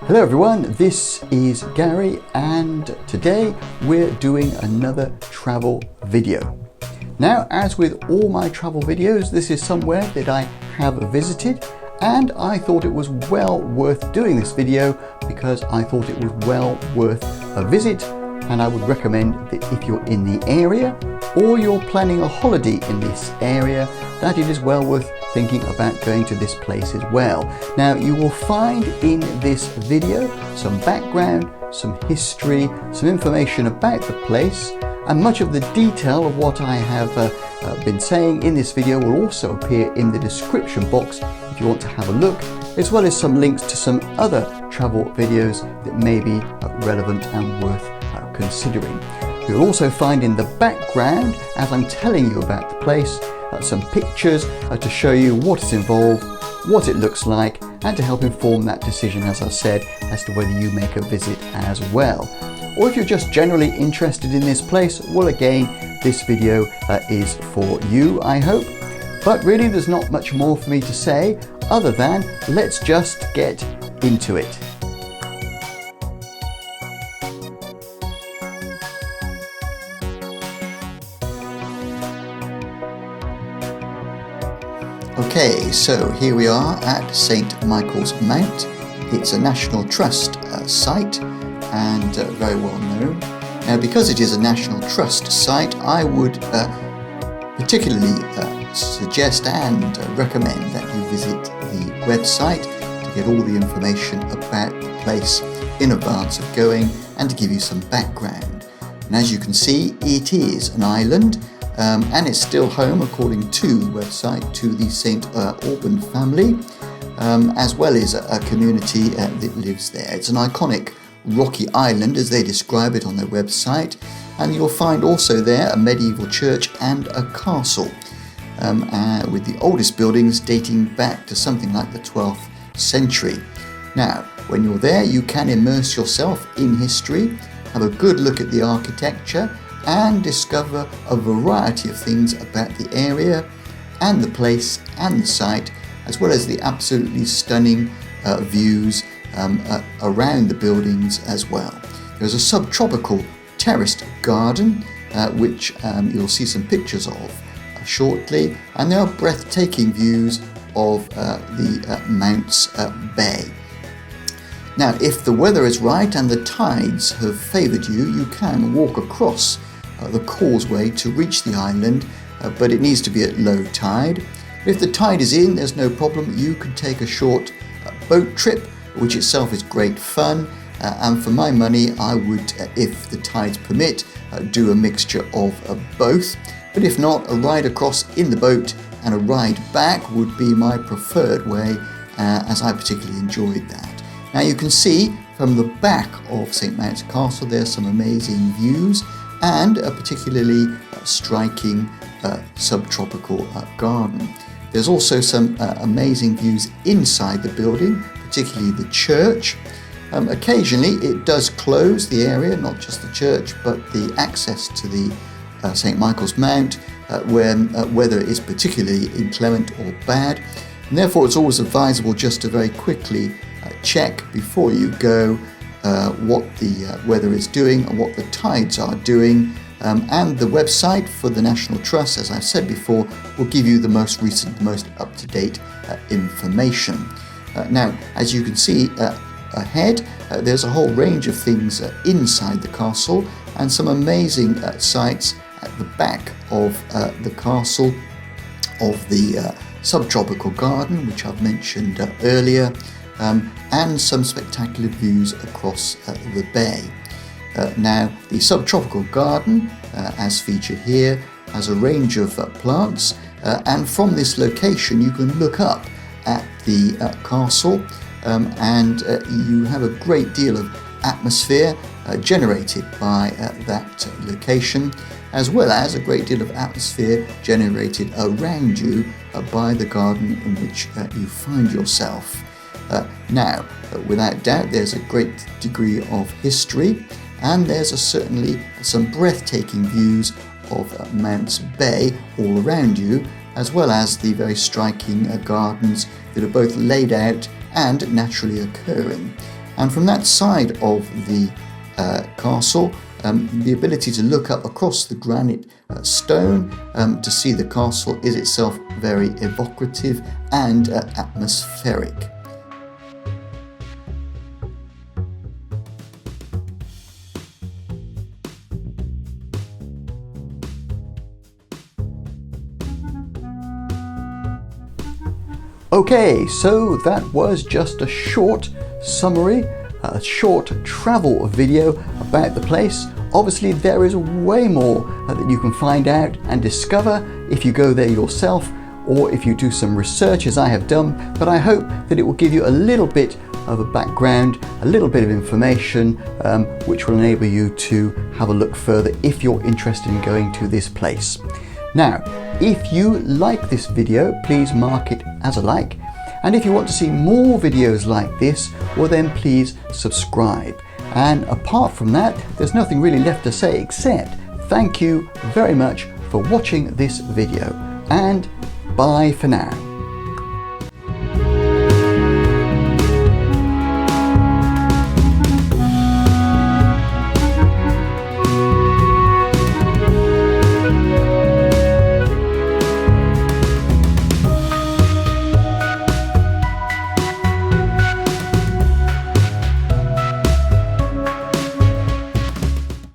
Hello everyone, this is Gary and today we're doing another travel video. Now, as with all my travel videos, this is somewhere that I have visited and I thought it was well worth doing this video because I thought it was well worth a visit, and I would recommend that if you're in the area or you're planning a holiday in this area, that it is well worth thinking about going to this place as well. Now, you will find in this video some background, some history, some information about the place, and much of the detail of what I have been saying in this video will also appear in the description box if you want to have a look, as well as some links to some other travel videos that may be relevant and worth considering. You'll also find in the background, as I'm telling you about the place, some pictures to show you what is involved, what it looks like, and to help inform that decision, as I said, as to whether you make a visit as well. Or if you're just generally interested in this place, well, again, this video is for you, I hope. But really, there's not much more for me to say other than let's just get into it. Okay, so here we are at St Michael's Mount. It's a National Trust site and very well known. Now, because it is a National Trust site, I would particularly suggest and recommend that you visit the website to get all the information about the place in advance of going and to give you some background. And as you can see, it is an island. And it's still home, according to the website, to the St. Alban family, as well as a community that lives there. It's an iconic rocky island, as they describe it on their website, and you'll find also there a medieval church and a castle, with the oldest buildings dating back to something like the 12th century. Now, when you're there, you can immerse yourself in history, have a good look at the architecture, and discover a variety of things about the area and the place and the site, as well as the absolutely stunning views around the buildings as well. There's a subtropical terraced garden, which you'll see some pictures of shortly, and there are breathtaking views of the Mounts Bay. Now, if the weather is right and the tides have favoured you, you can walk across the causeway to reach the island, but it needs to be at low tide. If the tide is in, there's no problem. You can take a short boat trip, which itself is great fun. And for my money, I would, if the tides permit, do a mixture of both. But if not, a ride across in the boat and a ride back would be my preferred way, as I particularly enjoyed that. Now, you can see from the back of St. Mount's Castle, there's some amazing views and a particularly striking subtropical garden. There's also some amazing views inside the building, particularly the church. Occasionally it does close the area, not just the church, but the access to the St. Michael's Mount when weather is particularly inclement or bad. And therefore it's always advisable just to very quickly check before you go what the weather is doing and what the tides are doing, and the website for the National Trust, as I've said before, will give you the most recent, the most up-to-date information. Now, as you can see ahead, there's a whole range of things inside the castle and some amazing sights at the back of the castle, of the subtropical garden, which I've mentioned earlier, and some spectacular views across the bay. Now, the subtropical garden, as featured here, has a range of plants, and from this location you can look up at the castle, and you have a great deal of atmosphere generated by that location, as well as a great deal of atmosphere generated around you by the garden in which you find yourself. Now, without doubt, there's a great degree of history, and there's certainly some breathtaking views of Mounts Bay all around you, as well as the very striking gardens that are both laid out and naturally occurring. And from that side of the castle, the ability to look up across the granite stone to see the castle is itself very evocative and atmospheric. Okay, so that was just a short summary, a short travel video about the place. Obviously there is way more that you can find out and discover if you go there yourself or if you do some research as I have done, but I hope that it will give you a little bit of a background, a little bit of information which will enable you to have a look further if you're interested in going to this place. Now, if you like this video, please mark it as a like, and if you want to see more videos like this, well then please subscribe. And apart from that, there's nothing really left to say except thank you very much for watching this video, and bye for now.